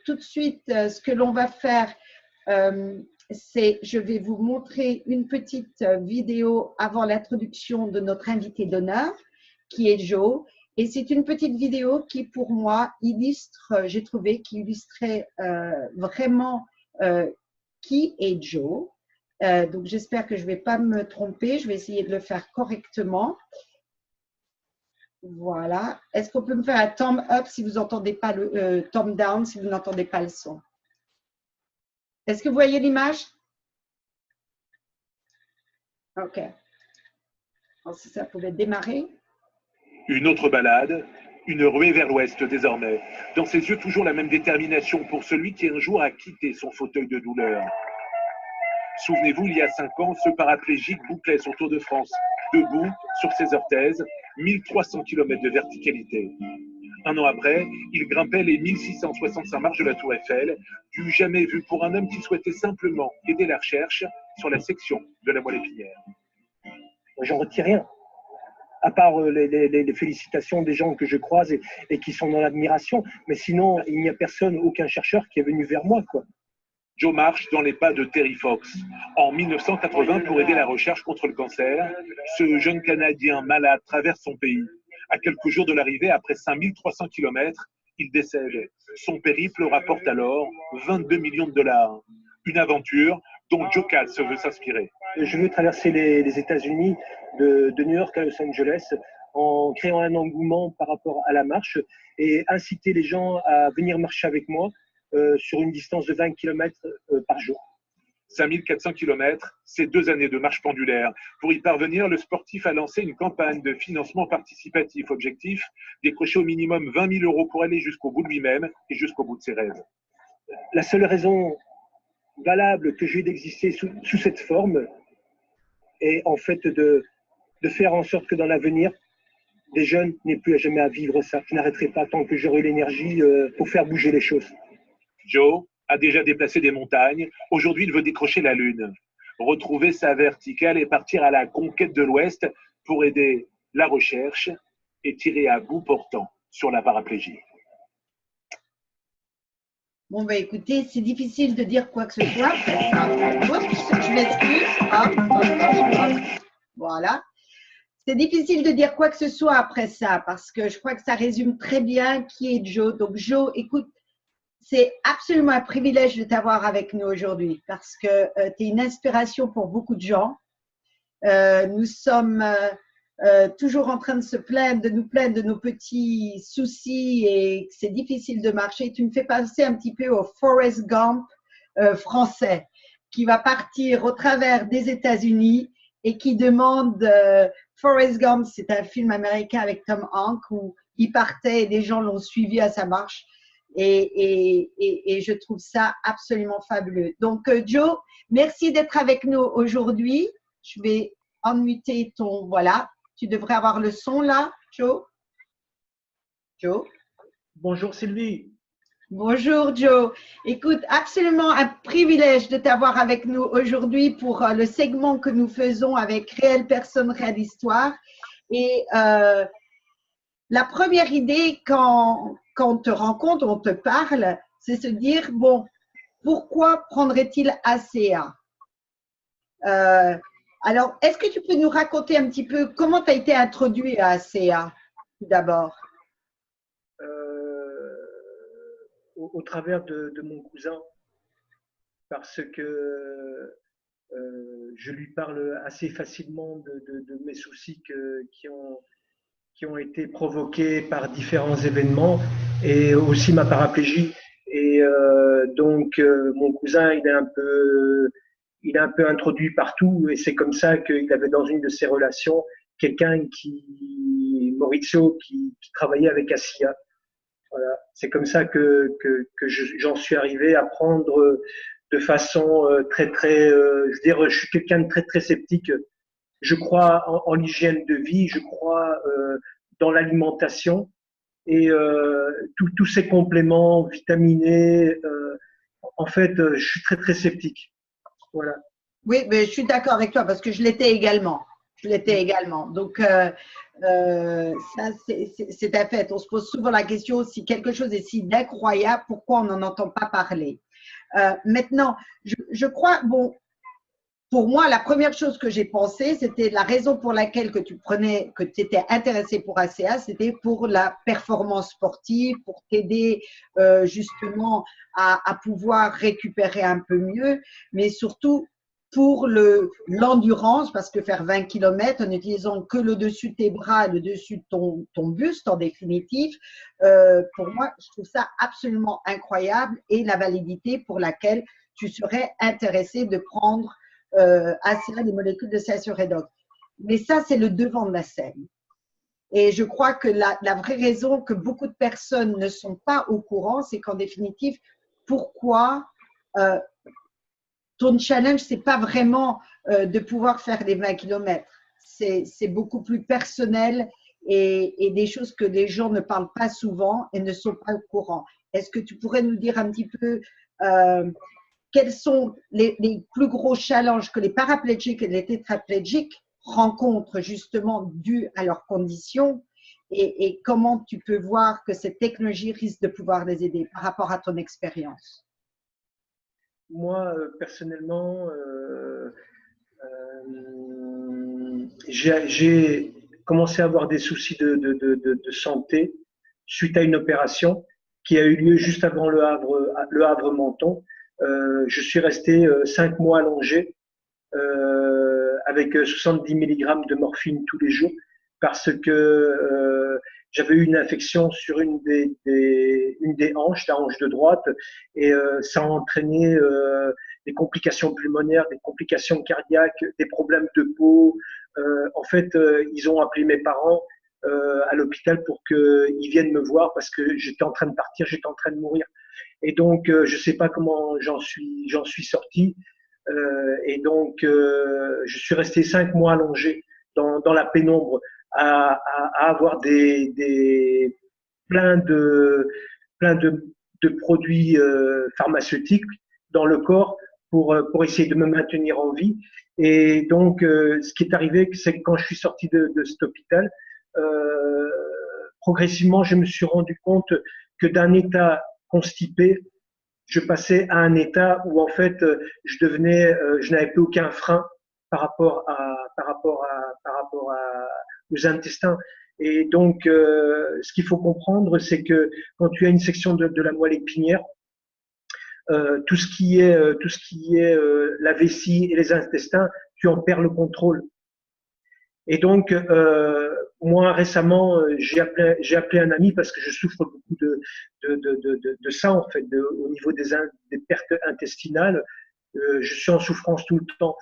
tout de suite, ce que l'on va faire, c'est je vais vous montrer une petite vidéo avant l'introduction de notre invité d'honneur, qui est Joe. Et c'est une petite vidéo qui, pour moi, illustre, j'ai trouvé, qui illustrait vraiment qui est Joe. Donc, j'espère que je ne vais pas me tromper. Je vais essayer de le faire correctement. Voilà. Est-ce qu'on peut me faire un thumb up si vous n'entendez pas le thumb down, si vous n'entendez pas le son? Est-ce que vous voyez l'image? OK. Alors, si ça pouvait démarrer. Une autre balade, une ruée vers l'ouest désormais. Dans ses yeux, toujours la même détermination pour celui qui un jour a quitté son fauteuil de douleur. Souvenez-vous, il y a 5 ans, ce paraplégique bouclait son Tour de France, debout, sur ses orthèses, 1300 km de verticalité. Un an après, il grimpait les 1665 marches de la Tour Eiffel, du jamais vu pour un homme qui souhaitait simplement aider la recherche sur la section de la moelle épinière. J'en retire rien, à part les félicitations des gens que je croise et qui sont dans l'admiration. Mais sinon, il n'y a personne, aucun chercheur qui est venu vers moi, quoi. Joe marche dans les pas de Terry Fox. En 1980, pour aider la recherche contre le cancer, ce jeune Canadien malade traverse son pays. À quelques jours de l'arrivée, après 5300 km, il décède. Son périple rapporte alors 22 millions de dollars. Une aventure dont Joe Katz veut s'inspirer. Je veux traverser les États-Unis de New York à Los Angeles en créant un engouement par rapport à la marche et inciter les gens à venir marcher avec moi sur une distance de 20 km par jour. 5400 km, c'est 2 années de marche pendulaire. Pour y parvenir, le sportif a lancé une campagne de financement participatif. Objectif, décrocher au minimum 20 000 € pour aller jusqu'au bout de lui-même et jusqu'au bout de ses rêves. La seule raison valable que j'ai d'exister sous cette forme est en fait de faire en sorte que dans l'avenir, des jeunes n'aient plus à jamais à vivre ça. Je n'arrêterai pas tant que j'aurai l'énergie pour faire bouger les choses. Joe a déjà déplacé des montagnes. Aujourd'hui, il veut décrocher la Lune, retrouver sa verticale et partir à la conquête de l'Ouest pour aider la recherche et tirer à bout portant sur la paraplégie. Bon, ben écoutez, c'est difficile de dire quoi que ce soit. Je m'excuse. Voilà. C'est difficile de dire quoi que ce soit après ça parce que je crois que ça résume très bien qui est Joe. Donc, Joe, écoute, c'est absolument un privilège de t'avoir avec nous aujourd'hui parce que tu es une inspiration pour beaucoup de gens. Nous sommes toujours en train de nous plaindre de nos petits soucis et que c'est difficile de marcher. Tu me fais penser un petit peu au Forrest Gump français qui va partir au travers des États-Unis et qui demande Forrest Gump, c'est un film américain avec Tom Hanks où il partait et des gens l'ont suivi à sa marche. Et je trouve ça absolument fabuleux. Donc, Joe, merci d'être avec nous aujourd'hui. Je vais unmuter ton… Voilà, tu devrais avoir le son là, Joe. Joe. Bonjour Sylvie. Bonjour Joe. Écoute, absolument un privilège de t'avoir avec nous aujourd'hui pour le segment que nous faisons avec Réelle Personne, Réelle Histoire. Et la première idée quand on te rencontre, on te parle, c'est se dire, bon, pourquoi prendrait-il ACA? Alors, est-ce que tu peux nous raconter un petit peu comment tu as été introduit à ACA, tout d'abord? Au travers de mon cousin, parce que je lui parle assez facilement de mes soucis qui ont été provoqués par différents événements et aussi ma paraplégie. Et donc, mon cousin, il est un peu introduit partout et c'est comme ça qu'il avait dans une de ses relations quelqu'un Maurizio, qui travaillait avec ACA. Voilà. C'est comme ça que j'en suis arrivé à prendre de façon très, je veux dire, je suis quelqu'un de très, très sceptique. Je crois en l'hygiène de vie, je crois dans l'alimentation et tous ces compléments vitaminés. En fait, je suis très, très sceptique. Voilà. Oui, mais je suis d'accord avec toi parce que je l'étais également. Je l'étais également. Donc, ça, c'est un fait. On se pose souvent la question, si quelque chose est si incroyable, pourquoi on n'en entend pas parler? Maintenant, je crois, bon, pour moi, la première chose que j'ai pensé, c'était la raison pour laquelle que tu étais intéressé pour ACA, c'était pour la performance sportive, pour t'aider justement à pouvoir récupérer un peu mieux, mais surtout pour l'endurance, parce que faire 20 km en n'utilisant que le dessus de tes bras, le dessus de ton buste en définitive, pour moi, je trouve ça absolument incroyable et la validité pour laquelle tu serais intéressé de prendre ACA, des molécules de CA sur redox. Mais ça, c'est le devant de la scène. Et je crois que la vraie raison que beaucoup de personnes ne sont pas au courant, c'est qu'en définitive, pourquoi ton challenge, c'est pas vraiment de pouvoir faire des 20 km. C'est beaucoup plus personnel et des choses que les gens ne parlent pas souvent et ne sont pas au courant. Est-ce que tu pourrais nous dire un petit peu quels sont les plus gros challenges que les paraplégiques et les tétraplégiques rencontrent justement dû à leurs conditions et comment tu peux voir que cette technologie risque de pouvoir les aider par rapport à ton expérience? Moi, personnellement, j'ai commencé à avoir des soucis de santé suite à une opération qui a eu lieu juste avant le Havre-Menton. Je suis resté 5 mois allongé avec 70 mg de morphine tous les jours parce que j'avais eu une infection sur une des hanches, la hanche de droite, et ça a entraîné des complications pulmonaires, des complications cardiaques, des problèmes de peau. En fait, ils ont appelé mes parents à l'hôpital pour qu'ils viennent me voir parce que j'étais en train de partir, j'étais en train de mourir. Et donc, je sais pas comment j'en suis sorti. Et donc, je suis resté 5 mois allongé dans la pénombre à avoir plein de produits pharmaceutiques dans le corps pour essayer de me maintenir en vie. Et donc, ce qui est arrivé, c'est que quand je suis sorti de cet hôpital, progressivement, je me suis rendu compte que d'un état constipé, je passais à un état où en fait je n'avais plus aucun frein aux intestins. Et donc, ce qu'il faut comprendre, c'est que quand tu as une section de la moelle épinière, tout ce qui est la vessie et les intestins, tu en perds le contrôle. Et donc, moi récemment, j'ai appelé un ami parce que je souffre beaucoup de ça en fait, au niveau des pertes intestinales. Je suis en souffrance tout le temps.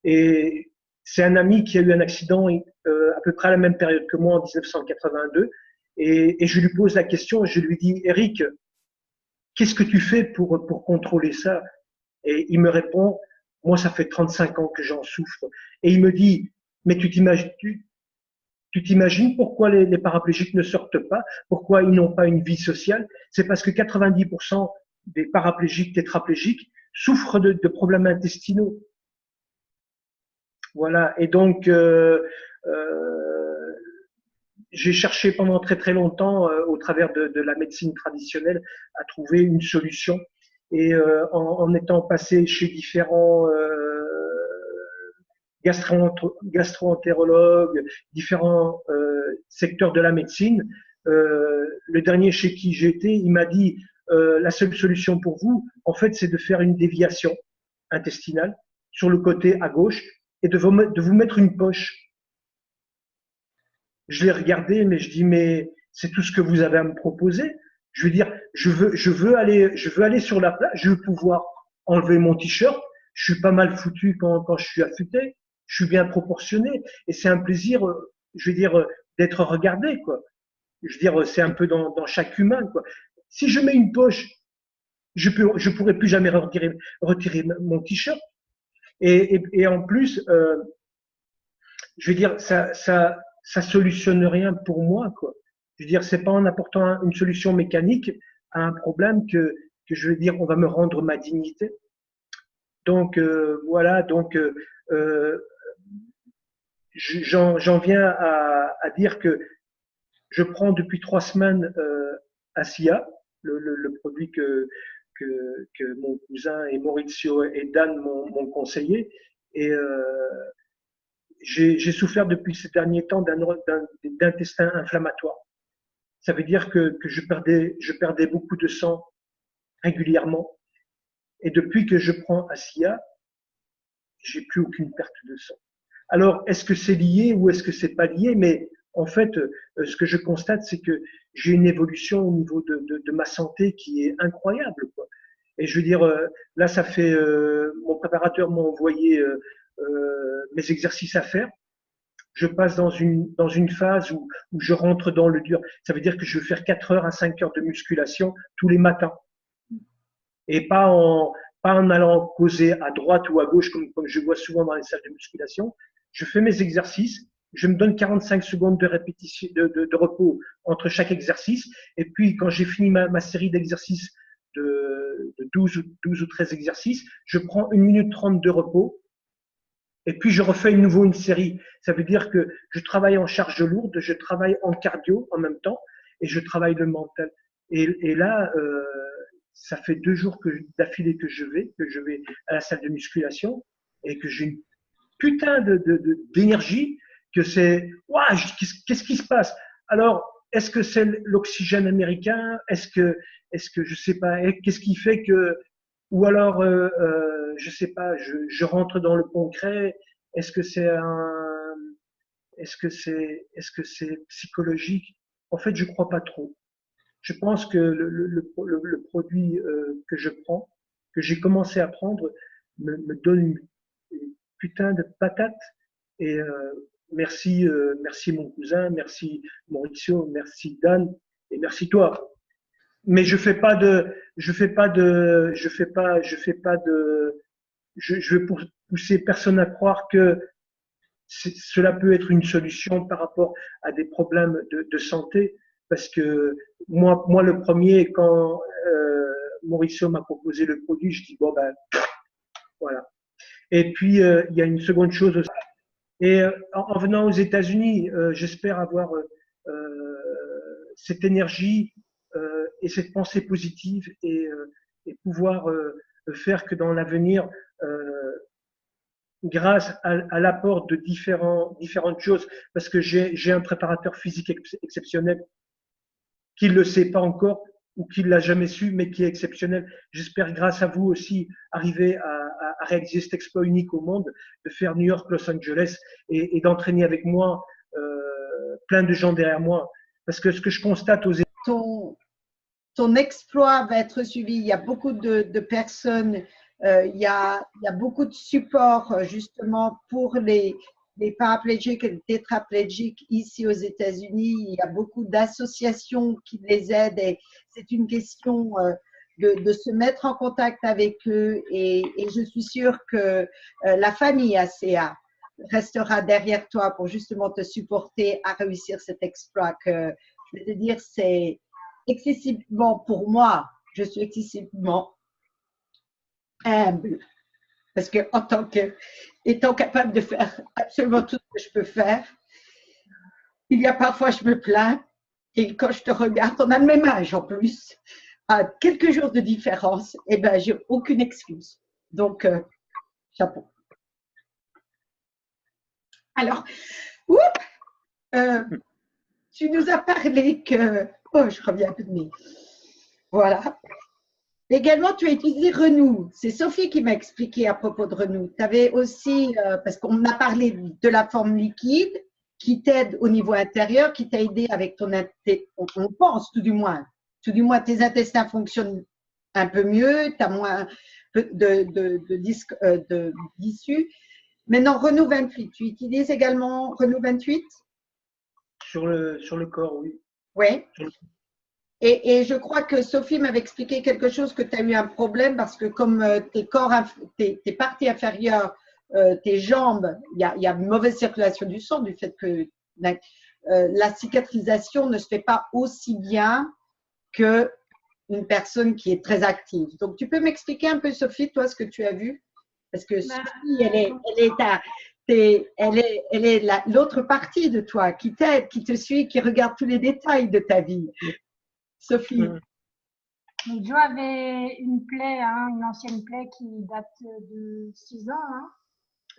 Et c'est un ami qui a eu un accident à peu près à la même période que moi en 1982. Et je lui pose la question, je lui dis, Eric, qu'est-ce que tu fais pour contrôler ça? Et il me répond, moi ça fait 35 ans que j'en souffre. Et il me dit, mais tu t'imagines pourquoi les paraplégiques ne sortent pas, pourquoi ils n'ont pas une vie sociale? C'est parce que 90% des paraplégiques, tétraplégiques souffrent de problèmes intestinaux. Voilà. Et donc, j'ai cherché pendant très très longtemps, au travers de la médecine traditionnelle, à trouver une solution. Et en étant passé chez différents gastro-entérologues, différents secteurs de la médecine, le dernier chez qui j'étais, il m'a dit la seule solution pour vous, en fait, c'est de faire une déviation intestinale sur le côté à gauche et de vous mettre une poche. Je l'ai regardé, mais je dis, mais c'est tout ce que vous avez à me proposer. Je veux dire, je veux aller sur la plage, je veux pouvoir enlever mon t-shirt. Je suis pas mal foutu quand je suis affûté. Je suis bien proportionné. Et c'est un plaisir, je veux dire, d'être regardé, quoi. Je veux dire, c'est un peu dans chaque humain, quoi. Si je mets une poche, je pourrais plus jamais retirer mon t-shirt. Et en plus, je veux dire, ça solutionne rien pour moi, quoi. Je veux dire, c'est pas en apportant une solution mécanique à un problème que je veux dire, on va me rendre ma dignité. Donc voilà, donc j'en viens à dire que je prends depuis 3 semaines Asia, le produit que mon cousin et Maurizio et Dan m'ont conseillé. Et j'ai souffert depuis ces derniers temps d'intestin inflammatoire. Ça veut dire que je perdais beaucoup de sang régulièrement. Et depuis que je prends Asia, j'ai plus aucune perte de sang. Alors, est-ce que c'est lié ou est-ce que c'est pas lié? Mais en fait, ce que je constate, c'est que j'ai une évolution au niveau de ma santé qui est incroyable, quoi. Et je veux dire, là, ça fait, mon préparateur m'a envoyé mes exercices à faire. Je passe dans une phase où je rentre dans le dur. Ça veut dire que je vais faire 4 heures à 5 heures de musculation tous les matins. Et pas en allant causer à droite ou à gauche, comme je vois souvent dans les salles de musculation. Je fais mes exercices, je me donne 45 secondes de répétition, de repos entre chaque exercice. Et puis, quand j'ai fini ma série d'exercices de 12 ou 13 exercices, je prends 1 minute 30 de repos. Et puis, je refais de nouveau une série. Ça veut dire que je travaille en charge lourde, je travaille en cardio en même temps et je travaille le mental. Et là, ça fait 2 jours d'affilée que je vais à la salle de musculation et que j'ai une putain d'énergie, que c'est, waouh, qu'est-ce qui se passe? Alors, est-ce que c'est l'oxygène américain? Est-ce que je sais pas, qu'est-ce qui fait que, ou alors, je sais pas, je rentre dans le concret? Est-ce que c'est est-ce que c'est psychologique? En fait, je crois pas trop. Je pense que le produit que je prends, que j'ai commencé à prendre, me donne une putain de patate. Et merci mon cousin, merci Maurizio, merci Dan et merci toi. Mais je veux pousser personne à croire que cela peut être une solution par rapport à des problèmes de santé, parce que moi le premier, quand Mauricio m'a proposé le produit, je dis bon ben voilà. Et puis il y a une seconde chose aussi. Et en venant aux États-Unis, j'espère avoir cette énergie et cette pensée positive et pouvoir faire que dans l'avenir, grâce à l'apport de différentes choses, parce que j'ai un préparateur physique exceptionnel qui ne le sait pas encore ou qui ne l'a jamais su, mais qui est exceptionnel. J'espère, grâce à vous aussi, arriver à réaliser cet exploit unique au monde, de faire New York, Los Angeles et d'entraîner avec moi plein de gens derrière moi. Parce que ce que je constate aux ton exploit va être suivi. Il y a beaucoup de personnes, il y a beaucoup de support justement pour les paraplégiques et les tétraplégiques ici aux États-Unis. Il y a beaucoup d'associations qui les aident et c'est une question de se mettre en contact avec eux et je suis sûre que la famille ACA restera derrière toi pour justement te supporter à réussir cet exploit que je vais te dire, c'est excessivement pour moi, je suis excessivement humble parce que en tant que étant capable de faire absolument tout ce que je peux faire, il y a parfois je me plains et quand je te regarde, on a le même âge en plus, à quelques jours de différence, et ben j'ai aucune excuse. Donc chapeau. Alors, tu nous as parlé que je reviens un peu de mes. Voilà. Également, tu as utilisé Renou. C'est Sophie qui m'a expliqué à propos de Renou. Tu avais aussi, parce qu'on a parlé de la forme liquide qui t'aide au niveau intérieur, qui t'a aidé avec ton on pense tout du moins tes intestins fonctionnent un peu mieux, tu as moins d'issue. Maintenant, Renou 28, tu utilises également Renou 28? Sur le corps, oui. Oui. Et je crois que Sophie m'avait expliqué quelque chose, que tu as eu un problème parce que comme tes parties inférieures, tes jambes, il y a une mauvaise circulation du sang du fait que la cicatrisation ne se fait pas aussi bien qu'une personne qui est très active. Donc, tu peux m'expliquer un peu, Sophie, toi, ce que tu as vu? Parce que Sophie, elle est Elle est l'autre partie de toi qui t'aide, qui te suit, qui regarde tous les détails de ta vie. Sophie. Donc, Joe avait une plaie, hein, une ancienne plaie qui date de 6 ans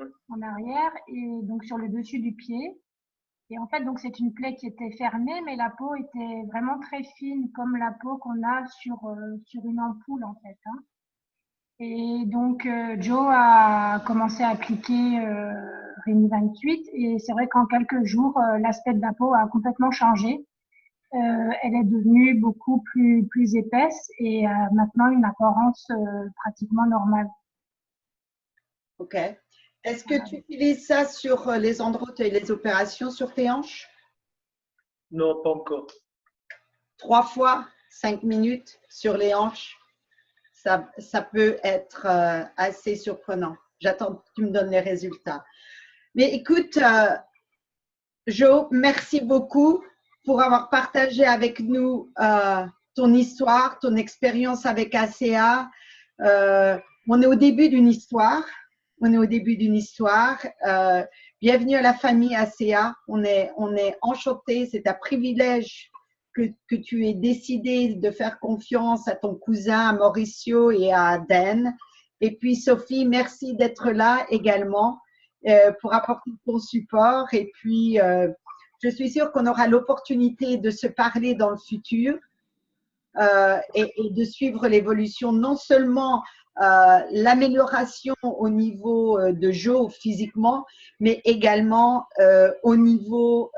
hein, en arrière, et donc sur le dessus du pied. Et en fait, donc c'est une plaie qui était fermée, mais la peau était vraiment très fine, comme la peau qu'on a sur une ampoule en fait. Hein. Et donc Joe a commencé à appliquer Rémi 28, et c'est vrai qu'en quelques jours, l'aspect de la peau a complètement changé. Elle est devenue beaucoup plus épaisse et maintenant une apparence pratiquement normale. Ok. Est-ce que tu utilises ça sur les endroits où tu as eu les opérations sur tes hanches? Non, pas encore. 3 fois 5 minutes sur les hanches, ça peut être assez surprenant. J'attends que tu me donnes les résultats. Mais écoute, Jo, merci beaucoup pour avoir partagé avec nous ton histoire, ton expérience avec ACA. On est au début d'une histoire. Bienvenue à la famille ACA. On est enchantés. C'est un privilège que tu aies décidé de faire confiance à ton cousin, à Mauricio et à Dan. Et puis, Sophie, merci d'être là également pour apporter ton support. Et puis, je suis sûre qu'on aura l'opportunité de se parler dans le futur et de suivre l'évolution, non seulement l'amélioration au niveau de Joe physiquement, mais également au niveau,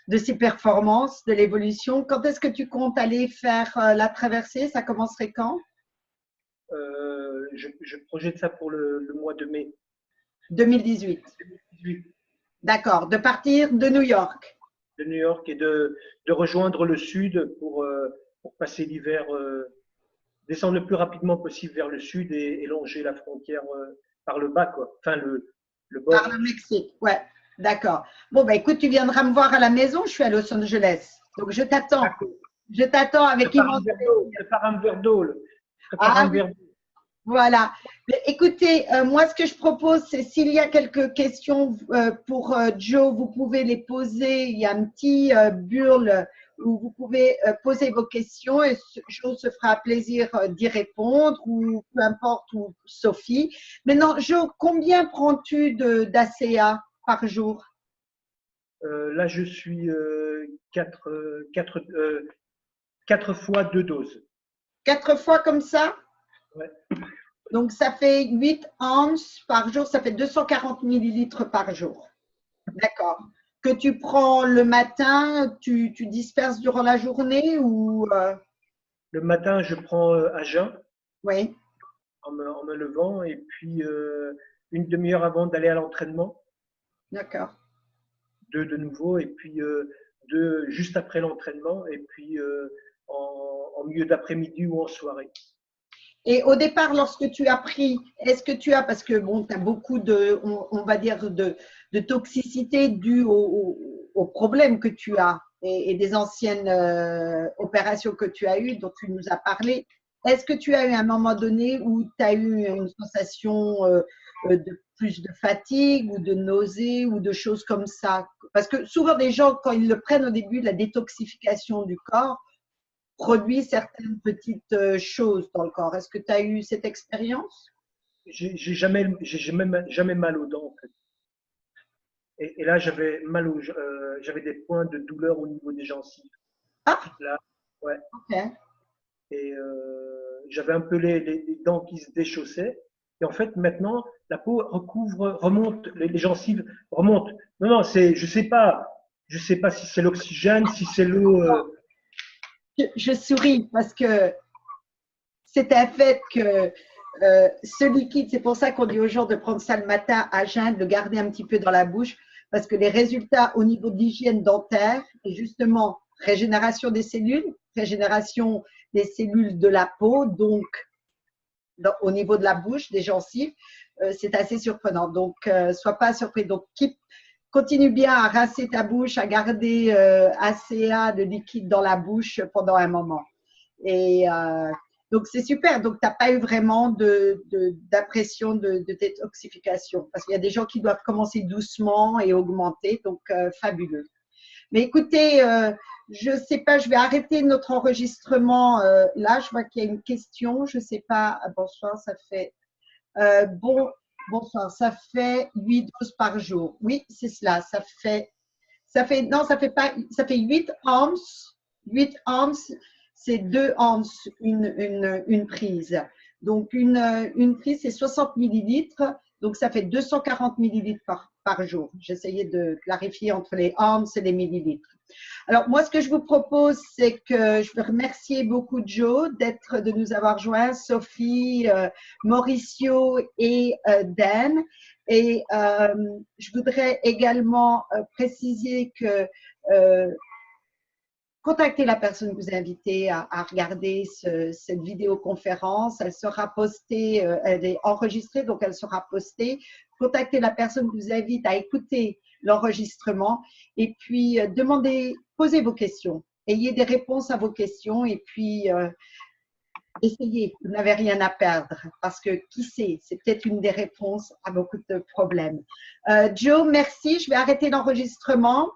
de ses performances, de l'évolution. Quand est-ce que tu comptes aller faire la traversée? Ça commencerait quand? Je projette ça pour le mois de mai. 2018. 2018. D'accord. De partir de New York. De New York et de rejoindre le sud pour passer l'hiver, descendre le plus rapidement possible vers le sud et longer la frontière par le bas, quoi. Enfin, le bord. Par le Mexique, ouais. D'accord. Bon, bah écoute, tu viendras me voir à la maison. Je suis à Los Angeles. Donc, je t'attends. Je t'attends avec immense plaisir. Prépare un verre d'eau. Voilà. Mais écoutez, moi, ce que je propose, c'est s'il y a quelques questions pour Joe, vous pouvez les poser. Il y a un petit burle où vous pouvez poser vos questions et Joe se fera plaisir d'y répondre ou peu importe, ou Sophie. Maintenant, Joe, combien prends-tu d'ACA par jour? Là, je suis 4 fois 2 doses. 4 fois comme ça? Ouais. Donc, ça fait 8 ounces par jour, ça fait 240 millilitres par jour. D'accord. Que tu prends le matin, tu disperses durant la journée ou Le matin, je prends à jeun. Oui. En me levant et puis une demi-heure avant d'aller à l'entraînement. D'accord. 2 de nouveau et puis 2 juste après l'entraînement et puis en milieu d'après-midi ou en soirée. Et au départ, lorsque tu as pris, est-ce que tu as, parce que bon, tu as beaucoup on va dire, de toxicité due au problème que tu as et des anciennes opérations que tu as eues, dont tu nous as parlé. Est-ce que tu as eu un moment donné où tu as eu une sensation de plus de fatigue ou de nausée ou de choses comme ça? Parce que souvent, des gens, quand ils le prennent au début, la détoxification du corps produit certaines petites choses dans le corps. Est-ce que tu as eu cette expérience? J'ai jamais mal aux dents en fait. Et là, j'avais j'avais des points de douleur au niveau des gencives. Ah, là, ouais. ok. Et j'avais un peu les dents qui se déchaussaient. Et en fait, maintenant, la peau remonte, les gencives remontent. Non, je sais pas si c'est l'oxygène, si c'est l'eau. Je souris parce que c'est un fait que ce liquide, c'est pour ça qu'on dit aux gens de prendre ça le matin à jeun, de le garder un petit peu dans la bouche, parce que les résultats au niveau de l'hygiène dentaire et justement régénération des cellules de la peau, donc au niveau de la bouche, des gencives, c'est assez surprenant. Donc, sois pas surpris. Donc, continue bien à rincer ta bouche, à garder ACA de liquide dans la bouche pendant un moment. Et Donc, c'est super. Donc, tu n'as pas eu vraiment d'impression de détoxification. Parce qu'il y a des gens qui doivent commencer doucement et augmenter. Donc, fabuleux. Mais écoutez, je ne sais pas, je vais arrêter notre enregistrement. Là, je vois qu'il y a une question. Je ne sais pas. Bonsoir, ça fait… bonsoir, ça fait 8 doses par jour. Oui, c'est cela. Ça fait 8 ounces. 8 ounces, c'est 2 ounces une prise. Donc, une prise, c'est 60 millilitres. Donc, ça fait 240 millilitres par jour. J'essayais de clarifier entre les ounces et les millilitres. Alors, moi, ce que je vous propose, c'est que je veux remercier beaucoup Joe de nous avoir joints, Sophie, Mauricio et Dan. Et je voudrais également préciser que contactez la personne que vous invitez à regarder cette vidéoconférence. Elle sera postée, elle est enregistrée, donc elle sera postée. Contactez la personne qui vous invite à écouter l'enregistrement et puis posez vos questions. Ayez des réponses à vos questions et puis essayez. Vous n'avez rien à perdre parce que qui sait, c'est peut-être une des réponses à beaucoup de problèmes. Joe, merci. Je vais arrêter l'enregistrement.